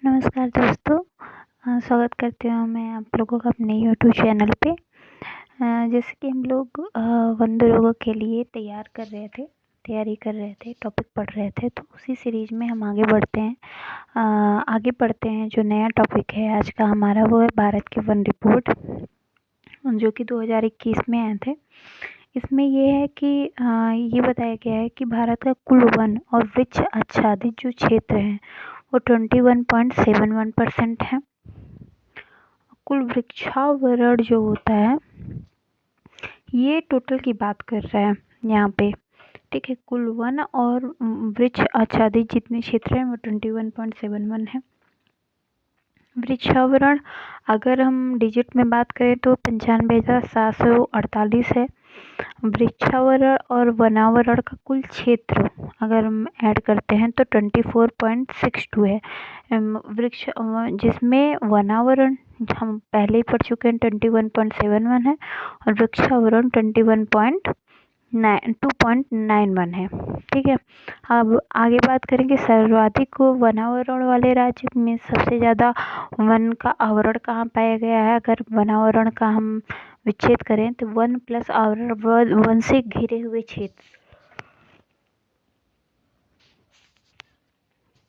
नमस्कार दोस्तों। स्वागत करती हूँ मैं आप लोगों का अपने यूट्यूब चैनल पे। जैसे कि हम लोग वंदे लोगों के लिए तैयारी कर रहे थे, टॉपिक पढ़ रहे थे, तो उसी सीरीज में हम आगे बढ़ते हैं। आगे पढ़ते हैं। जो नया टॉपिक है आज का हमारा वो है भारत के वन रिपोर्ट, जो कि 2021 में आए थे। इसमें ये है कि ये बताया गया है कि भारत का कुल वन और वृक्ष आच्छादित जो क्षेत्र हैं वो 21.71% है। कुल वृक्षावरण जो होता है ये टोटल की बात कर रहा है यहाँ पे, ठीक है। कुल वन और वृक्ष आच्छादित जितने क्षेत्र हैं वो 21.71 है। वृक्षावरण अगर हम डिजिट में बात करें तो 95,748 है। वृक्षावरण और वनावरण का कुल क्षेत्र अगर हम ऐड करते हैं तो 24.62 है। वृक्ष जिसमें वनावरण हम पहले ही पढ़ चुके हैं 21.71 है और वृक्षावरण 2.91 है, ठीक है। अब आगे बात करेंगे सर्वाधिक वनावरण वाले राज्य में सबसे ज़्यादा वन का आवरण कहाँ पाया गया है। अगर वनावरण का हम विच्छेद करें तो वन प्लस आवरण, वन से घिरे हुए क्षेत्र,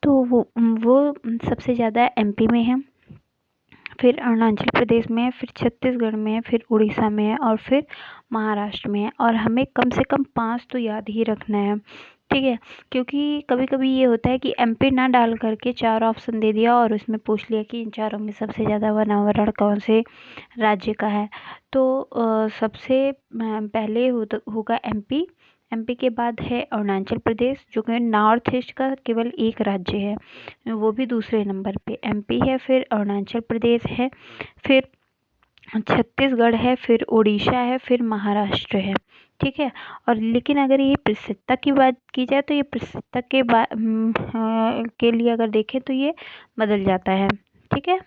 तो वो सबसे ज़्यादा एमपी में है, फिर अरुणाचल प्रदेश में है, फिर छत्तीसगढ़ में है, फिर उड़ीसा में है और फिर महाराष्ट्र में है। और हमें कम से कम 5 तो याद ही रखना है, ठीक है। क्योंकि कभी कभी ये होता है कि एमपी ना डाल करके 4 ऑप्शन दे दिया और उसमें पूछ लिया कि इन चारों में सबसे ज़्यादा वनावरण कौन से राज्य का है। तो सबसे पहले होगा एमपी। एमपी के बाद है अरुणाचल प्रदेश, जो कि नॉर्थ ईस्ट का केवल एक राज्य है, वो भी दूसरे नंबर पे एमपी है, फिर अरुणाचल प्रदेश है, फिर छत्तीसगढ़ है, फिर उड़ीसा है, फिर महाराष्ट्र है, ठीक है। और लेकिन अगर ये प्रतिशतता की बात की जाए तो ये प्रतिशतता के लिए अगर देखें तो ये बदल जाता है, ठीक है।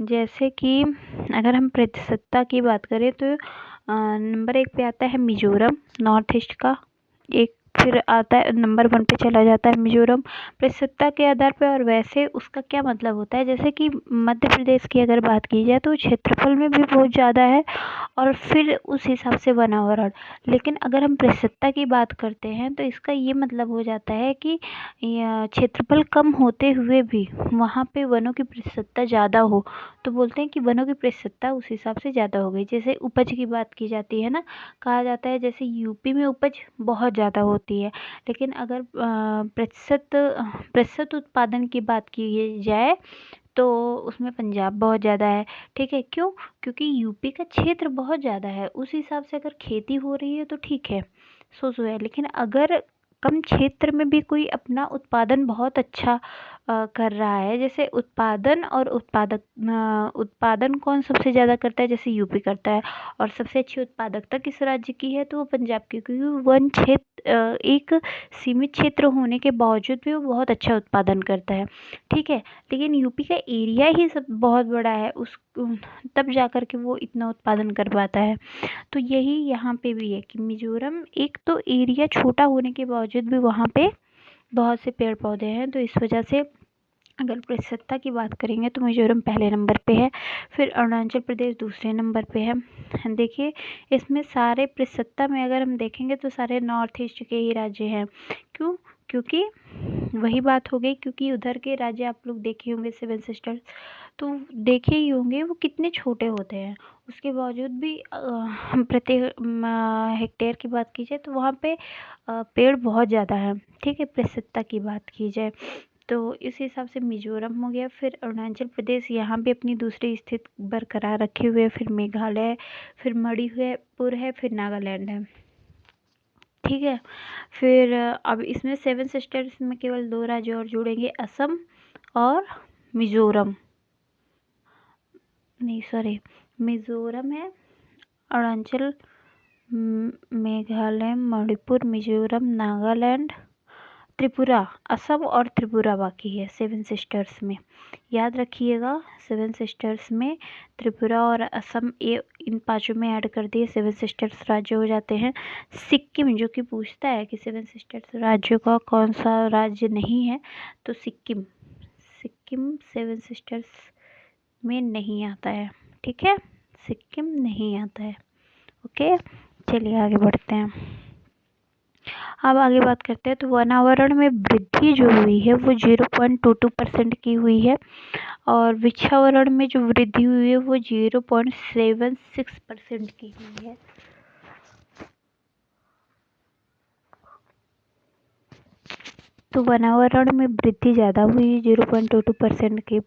जैसे कि अगर हम प्रतिशतता की बात करें तो नंबर 1 पे आता है मिजोरम, नॉर्थ ईस्ट का एक, फिर आता है नंबर 1 पे चला जाता है मिजोरम प्रतिशतता के आधार पे। और वैसे उसका क्या मतलब होता है, जैसे कि मध्य प्रदेश की अगर बात की जाए तो क्षेत्रफल में भी बहुत ज़्यादा है और फिर उस हिसाब से वनावरण। लेकिन अगर हम प्रतिशतता की बात करते हैं तो इसका ये मतलब हो जाता है कि क्षेत्रफल कम होते हुए भी वहाँ पे वनों की प्रतिशतता ज़्यादा हो, तो बोलते हैं कि वनों की प्रतिशतता उस हिसाब से ज़्यादा हो गई। जैसे उपज की बात की जाती है ना, कहा जाता है जैसे यूपी में उपज बहुत ज़्यादा होती है, लेकिन अगर प्रतिशत उत्पादन की बात की जाए तो उसमें पंजाब बहुत ज़्यादा है, ठीक है। क्यों? क्योंकि यूपी का क्षेत्र बहुत ज़्यादा है, उस हिसाब से अगर खेती हो रही है तो ठीक है, सो है। लेकिन अगर कम क्षेत्र में भी कोई अपना उत्पादन बहुत अच्छा कर रहा है, जैसे उत्पादन और उत्पादन कौन सबसे ज़्यादा करता है, जैसे यूपी करता है। और सबसे अच्छी उत्पादकता किस राज्य की है तो वो पंजाब की, क्योंकि वन क्षेत्र एक सीमित क्षेत्र होने के बावजूद भी वो बहुत अच्छा उत्पादन करता है, ठीक है। लेकिन यूपी का एरिया ही सब बहुत बड़ा है, उस तब जा कर के वो इतना उत्पादन कर पाता है। तो यही यहाँ पे भी है कि मिजोरम एक तो एरिया छोटा होने के बावजूद भी वहाँ पे बहुत से पेड़ पौधे हैं, तो इस वजह से अगर प्रतिशतता की बात करेंगे तो मिजोरम पहले नंबर पे है, फिर अरुणाचल प्रदेश दूसरे नंबर पे है। देखिए इसमें सारे प्रतिशतता में अगर हम देखेंगे तो सारे नॉर्थ ईस्ट के ही राज्य हैं। क्यों? क्योंकि वही बात हो गई, क्योंकि उधर के राज्य आप लोग देखे होंगे सेवन सिस्टर्स, तो देखे ही होंगे वो कितने छोटे होते हैं, उसके बावजूद भी प्रति हेक्टेयर की बात की जाए तो वहाँ पे पेड़ बहुत ज़्यादा है, ठीक है। प्रतिशतता की बात की जाए तो इस हिसाब से मिजोरम हो गया, फिर अरुणाचल प्रदेश यहाँ भी अपनी दूसरी स्थिति बरकरार रखे हुए, फिर मेघालय, फिर मणिपुर है, फिर नागालैंड है, ठीक है। फिर अब इसमें सेवन सिस्टर्स में केवल 2 राज्य और जुड़ेंगे, असम और मिजोरम, नहीं सॉरी, मिजोरम है, अरुणाचल, मेघालय, मणिपुर, मिजोरम, नागालैंड, त्रिपुरा, असम और त्रिपुरा बाकी है सेवन सिस्टर्स में। याद रखिएगा, सेवन सिस्टर्स में त्रिपुरा और असम ये इन पांचों में ऐड कर दिए सेवन सिस्टर्स राज्य हो जाते हैं। सिक्किम जो कि पूछता है कि सेवन सिस्टर्स राज्यों का कौन सा राज्य नहीं है, तो सिक्किम सिक्किम 7 सिस्टर्स में नहीं आता है, ठीक है, सिक्किम नहीं आता है। ओके, चलिए आगे बढ़ते हैं। अब आगे बात करते हैं। तो वनावरण में वृद्धि जो हुई है वो 0.22% की हुई है, और वृक्षावरण में जो वृद्धि हुई है वो 0.76% की हुई है। तो वनावरण में वृद्धि ज़्यादा हुई है 0.22% की।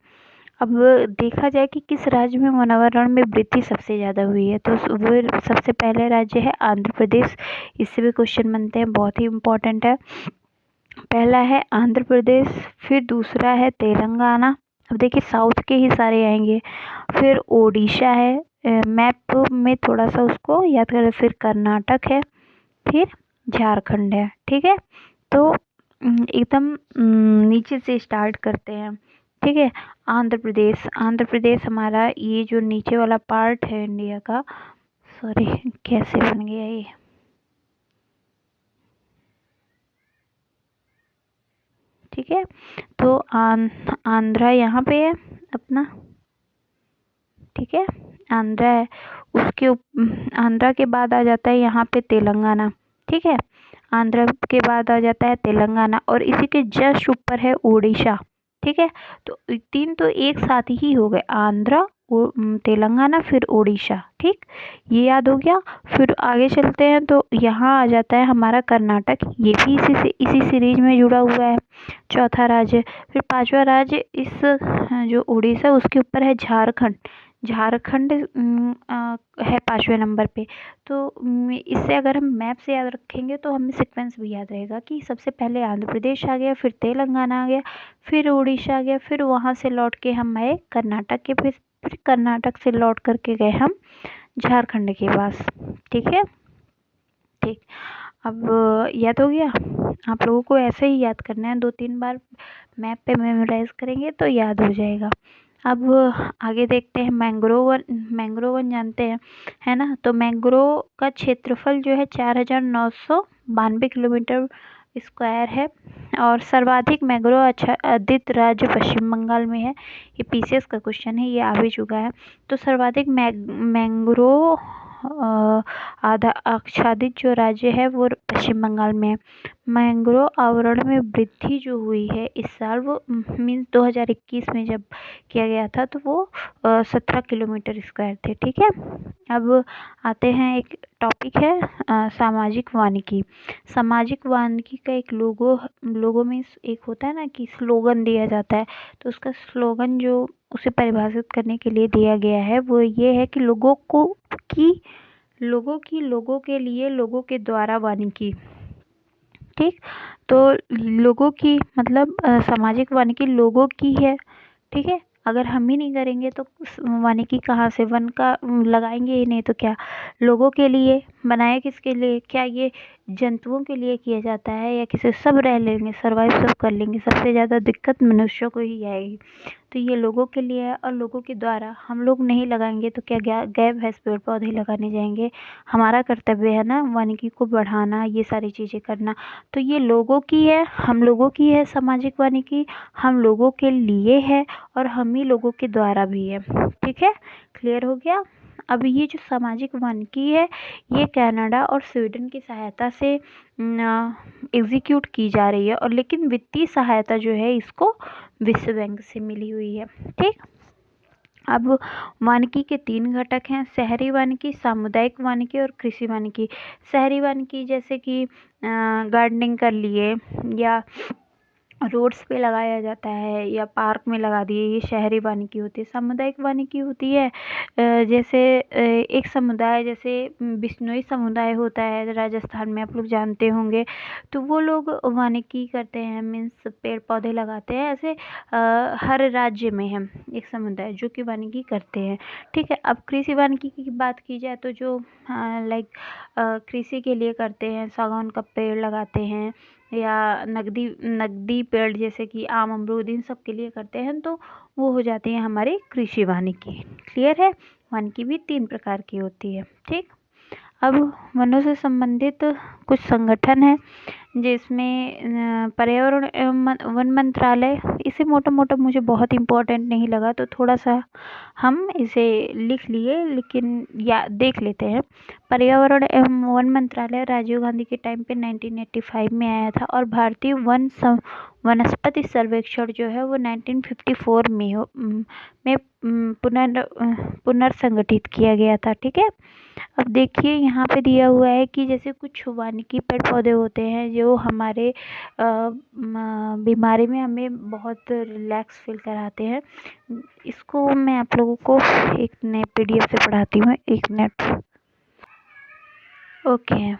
अब देखा जाए कि किस राज्य में वनावरण में वृद्धि सबसे ज़्यादा हुई है, तो वो सबसे पहले राज्य है आंध्र प्रदेश। इससे भी क्वेश्चन बनते हैं, बहुत ही इम्पोर्टेंट है। पहला है आंध्र प्रदेश, फिर दूसरा है तेलंगाना। अब देखिए साउथ के ही सारे आएंगे। फिर ओडिशा है, मैप में थोड़ा सा उसको याद करें। फिर कर्नाटक है, फिर झारखंड है, ठीक है। तो एकदम नीचे से स्टार्ट करते हैं, ठीक है। आंध्र प्रदेश हमारा ये जो नीचे वाला पार्ट है इंडिया का, सॉरी कैसे बन गया ये, ठीक है। तो आंध्रा यहाँ पे है अपना, ठीक है, आंध्रा है। आंध्रा के बाद आ जाता है यहाँ पे तेलंगाना, ठीक है। आंध्रा के बाद आ जाता है तेलंगाना, और इसी के जस्ट ऊपर है उड़ीसा, ठीक है। तो तीन तो एक साथ ही हो गए, आंध्रा, तेलंगाना, फिर उड़ीसा, ठीक, ये याद हो गया। फिर आगे चलते हैं तो यहाँ आ जाता है हमारा कर्नाटक, ये भी इसी सीरीज में जुड़ा हुआ है, चौथा राज्य। फिर पांचवा राज्य इस जो उड़ीसा उसके ऊपर है झारखंड। झारखंड है पांचवें नंबर पे। तो इससे अगर हम मैप से याद रखेंगे तो हमें सीक्वेंस भी याद रहेगा कि सबसे पहले आंध्र प्रदेश आ गया, फिर तेलंगाना आ गया, फिर उड़ीसा आ गया, फिर वहाँ से लौट के हम आए कर्नाटक के, फिर कर्नाटक से लौट करके गए हम झारखंड के पास, ठीक है, ठीक। अब याद हो गया। आप लोगों को ऐसे ही याद करना है, 2-3 बार मैप पे मेमोराइज करेंगे तो याद हो जाएगा। अब आगे देखते हैं मैंग्रोवन जानते हैं, है ना। तो मैंग्रोव का क्षेत्रफल जो है 4,992 किलोमीटर स्क्वायर है, और सर्वाधिक मैंग्रोव आच्छादित राज्य पश्चिम बंगाल में है। ये पीसीएस का क्वेश्चन है, ये आ भी चुका है। तो सर्वाधिक मैंग्रोव आच्छादित जो राज्य है वो पश्चिम बंगाल में है। मैंग्रोव आवरण में वृद्धि जो हुई है इस साल, वो मीन्स 2021 में जब किया गया था, तो वो 17 किलोमीटर स्क्वायर थे, ठीक है। अब आते हैं, एक टॉपिक है सामाजिक वानिकी। सामाजिक वानिकी का एक लोगो में एक होता है ना कि स्लोगन दिया जाता है, तो उसका स्लोगन जो उसे परिभाषित करने के लिए दिया गया है वो ये है कि लोगों के लिए, लोगों के द्वारा वानिकी, ठीक। तो लोगों की मतलब सामाजिक वानिकी लोगों की है, ठीक है। अगर हम ही नहीं करेंगे तो वानिकी कहाँ से, वन का लगाएंगे ही नहीं तो क्या। लोगों के लिए बनाए, किसके लिए, क्या ये जंतुओं के लिए किया जाता है या किसी, सब रह लेंगे, सर्वाइव सब कर लेंगे, सबसे ज़्यादा दिक्कत मनुष्यों को ही आएगी। तो ये लोगों के लिए है, और लोगों के द्वारा, हम लोग नहीं लगाएंगे तो क्या गाय भैंस पेड़ पौधे लगाने जाएंगे। हमारा कर्तव्य है ना वानिकी को बढ़ाना, ये सारी चीज़ें करना। तो ये लोगों की है, हम लोगों की है सामाजिक वानिकी, हम लोगों के लिए है और हम ही लोगों के द्वारा भी है, ठीक है। क्लियर हो गया। अब ये जो सामाजिक वानिकी है ये कनाडा और स्वीडन की सहायता से एग्जीक्यूट की जा रही है, और लेकिन वित्तीय सहायता जो है इसको विश्व बैंक से मिली हुई है, ठीक। अब वानिकी के 3 घटक हैं, शहरी वानिकी, सामुदायिक वानिकी और कृषि वानिकी। शहरी वानिकी जैसे कि गार्डनिंग कर लिए, या रोड्स पे लगाया जाता है, या पार्क में लगा दिए, ये शहरी वानिकी होती है। सामुदायिक वानिकी होती है जैसे एक समुदाय, जैसे बिश्नोई समुदाय होता है राजस्थान में, आप लोग जानते होंगे। तो वो लोग वानिकी करते हैं, मीन्स पेड़ पौधे लगाते हैं। ऐसे हर राज्य में है एक समुदाय जो कि वानिकी करते हैं, ठीक है। अब कृषि वानिकी की बात की जाए तो जो लाइक कृषि के लिए करते हैं, सागौन का पेड़ लगाते हैं, या नकदी पेड़ जैसे कि आम अमरूद, इन सब के लिए करते हैं, तो वो हो जाती है हमारी कृषि वानिकी। क्लियर है। वानिकी भी 3 प्रकार की होती है, ठीक। अब वनों से संबंधित कुछ संगठन हैं जिसमें पर्यावरण एवं वन मंत्रालय, इसे मोटा मोटा मुझे बहुत इम्पोर्टेंट नहीं लगा तो थोड़ा सा हम इसे लिख लिए, लेकिन या देख लेते हैं। पर्यावरण एवं वन मंत्रालय राजीव गांधी के टाइम पे 1985 में आया था, और भारतीय वनस्पति सर्वेक्षण जो है वो 1954 में पुनर्संगठित किया गया था। ठीक है, अब देखिए यहाँ पे दिया हुआ है कि जैसे कुछ वानिकी पेड़ पौधे होते हैं जो हमारे बीमारी में हमें बहुत रिलैक्स फील कराते हैं। इसको मैं आप लोगों को एक नए PDF से पढ़ाती हूँ, एक मिनट। ओके,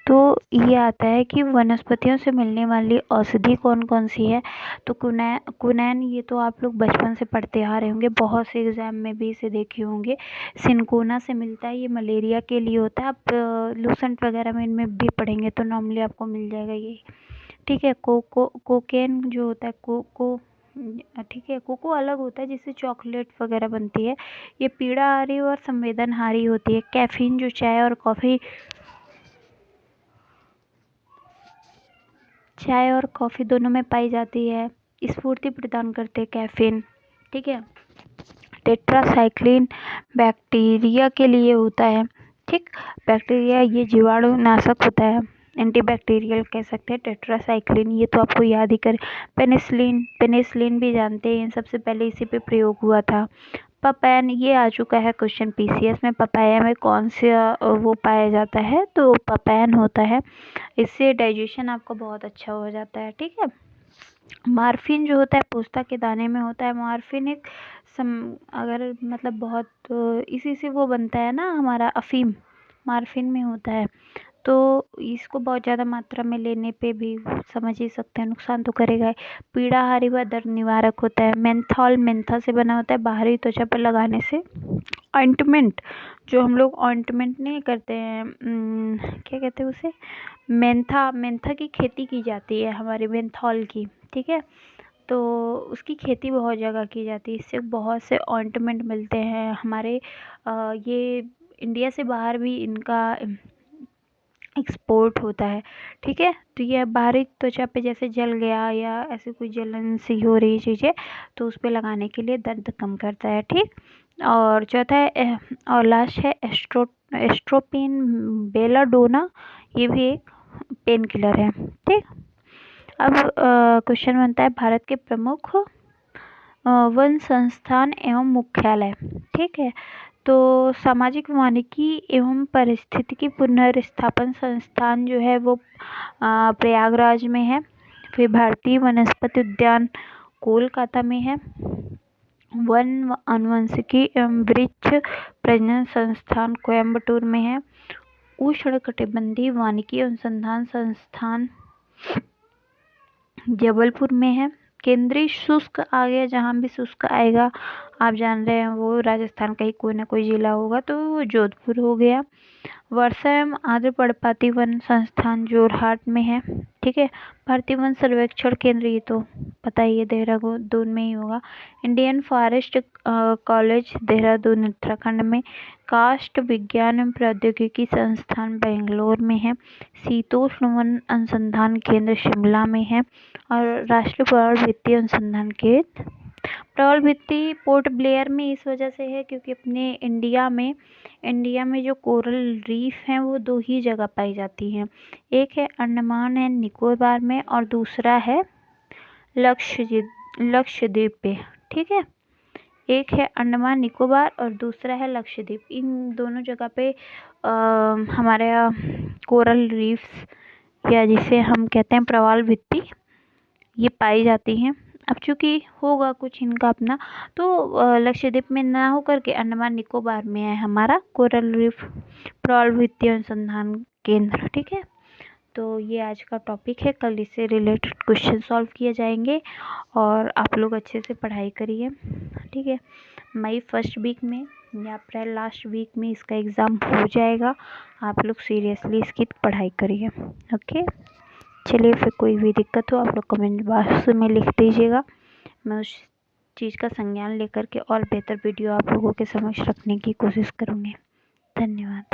तो ये आता है कि वनस्पतियों से मिलने वाली औषधि कौन कौन सी है। तो कुनैन, ये तो आप लोग बचपन से पढ़ते आ रहे होंगे, बहुत से एग्जाम में भी इसे देखे होंगे। सिनकोना से मिलता है, ये मलेरिया के लिए होता है। आप लूसेंट वगैरह में इनमें भी पढ़ेंगे तो नॉर्मली आपको मिल जाएगा ये। ठीक है, कोकेन जो होता है, कोको, ठीक है, कोको अलग होता है जिससे चॉकलेट वगैरह बनती है। ये पीड़ाहारी और संवेदनहारी होती है। कैफीन जो चाय और कॉफ़ी दोनों में पाई जाती है। स्फूर्ति प्रदान करते हैं कैफीन। ठीक है, टेट्रासाइक्लिन बैक्टीरिया के लिए होता है। ठीक, बैक्टीरिया ये जीवाणु नाशक होता है, एंटीबैक्टीरियल कह सकते हैं। टेट्रासाइक्लिन ये तो आपको याद ही कर। पेनिसिलिन भी जानते हैं, सबसे पहले इसी पे प्रयोग हुआ था। पपैन, ये आ चुका है क्वेश्चन PCS में। पपाया में कौन सा वो पाया जाता है, तो पपैन होता है। इससे डाइजेशन आपका बहुत अच्छा हो जाता है। ठीक है, मार्फिन जो होता है पोस्ता के दाने में होता है। मार्फिन एक अगर मतलब बहुत इसी से वो बनता है ना हमारा अफीम, मार्फिन में होता है। तो इसको बहुत ज़्यादा मात्रा में लेने पे भी समझ ही सकते हैं नुकसान तो करेगा ही। पीड़ाहारी व दर्द निवारक होता है। मेंथॉल, मेंथा से बना होता है, बाहरी त्वचा पर लगाने से। ऑइंटमेंट, जो हम लोग ऑइंटमेंट नहीं करते हैं, क्या कहते हैं उसे, मेंथा की खेती की जाती है हमारे, मेंथॉल की। ठीक है, तो उसकी खेती बहुत जगह की जाती है। इससे बहुत से ऑइंटमेंट मिलते हैं हमारे। ये इंडिया से बाहर भी इनका एक्सपोर्ट होता है। ठीक है, तो यह बाहरी त्वचा पे जैसे जल गया या ऐसी कोई जलन सी हो रही चीज़ें, तो उस पे लगाने के लिए दर्द कम करता है। ठीक, और चौथा है और लास्ट है एस्ट्रोपिन बेलाडोना, ये भी एक पेन किलर है। ठीक, अब क्वेश्चन बनता है भारत के प्रमुख वन संस्थान एवं मुख्यालय। ठीक है, तो सामाजिक वानिकी एवं पारिस्थितिकी पुनर्स्थापन संस्थान जो है वो प्रयागराज में है। फिर भारतीय वनस्पति उद्यान कोलकाता में है। वन आनुवंशिकी एवं वृक्ष प्रजनन संस्थान कोयम्बटूर में है। उष्णकटिबंधीय वानिकी अनुसंधान संस्थान जबलपुर में है। केंद्रीय शुष्क आ गया, जहाँ भी शुष्क आएगा आप जान रहे हैं वो राजस्थान का ही कोई ना कोई जिला होगा, तो वो जोधपुर हो गया। वर्षा एवं आर्द्र पर्णपाती वन संस्थान जोरहाट में है। ठीक है, भारतीय वन सर्वेक्षण केंद्र, ये तो पता ही है देहरादून में ही होगा। Indian forest college Dehradun Uttarakhand में। काष्ठ विज्ञान एवं प्रौद्योगिकी संस्थान बेंगलोर में है। शीतोष्ण वन अनुसंधान केंद्र शिमला में है। और राष्ट्रीय प्रवाल अनुसंधान केंद्र प्रवाल पोर्ट ब्लेयर में इस वजह से है क्योंकि अपने इंडिया में जो कोरल रीफ हैं वो दो ही जगह पाई जाती हैं। एक है अंडमान एंड निकोबार में और दूसरा है लक्षद्वीप पे। ठीक है, एक है अंडमान निकोबार और दूसरा है लक्षद्वीप। इन दोनों जगह पे हमारे कोरल रीफ्स या जिसे हम कहते हैं प्रवाल भित्ति, ये पाई जाती हैं। अब चूंकि होगा कुछ इनका अपना, तो लक्षद्वीप में ना होकर के अंडमान निकोबार में है हमारा कोरल रीफ प्रवाल भित्ति अनुसंधान केंद्र। ठीक है, तो ये आज का टॉपिक है, कल इससे रिलेटेड क्वेश्चन सॉल्व किए जाएंगे और आप लोग अच्छे से पढ़ाई करिए। ठीक है, मई फर्स्ट वीक में या अप्रैल लास्ट वीक में इसका एग्ज़ाम हो जाएगा। आप लोग सीरियसली इसकी पढ़ाई करिए। ओके, चलिए, फिर कोई भी दिक्कत हो आप लोग कमेंट बॉक्स में लिख दीजिएगा। मैं उस चीज़ का संज्ञान लेकर के और बेहतर वीडियो आप लोगों के समक्ष रखने की कोशिश करूँगी। धन्यवाद।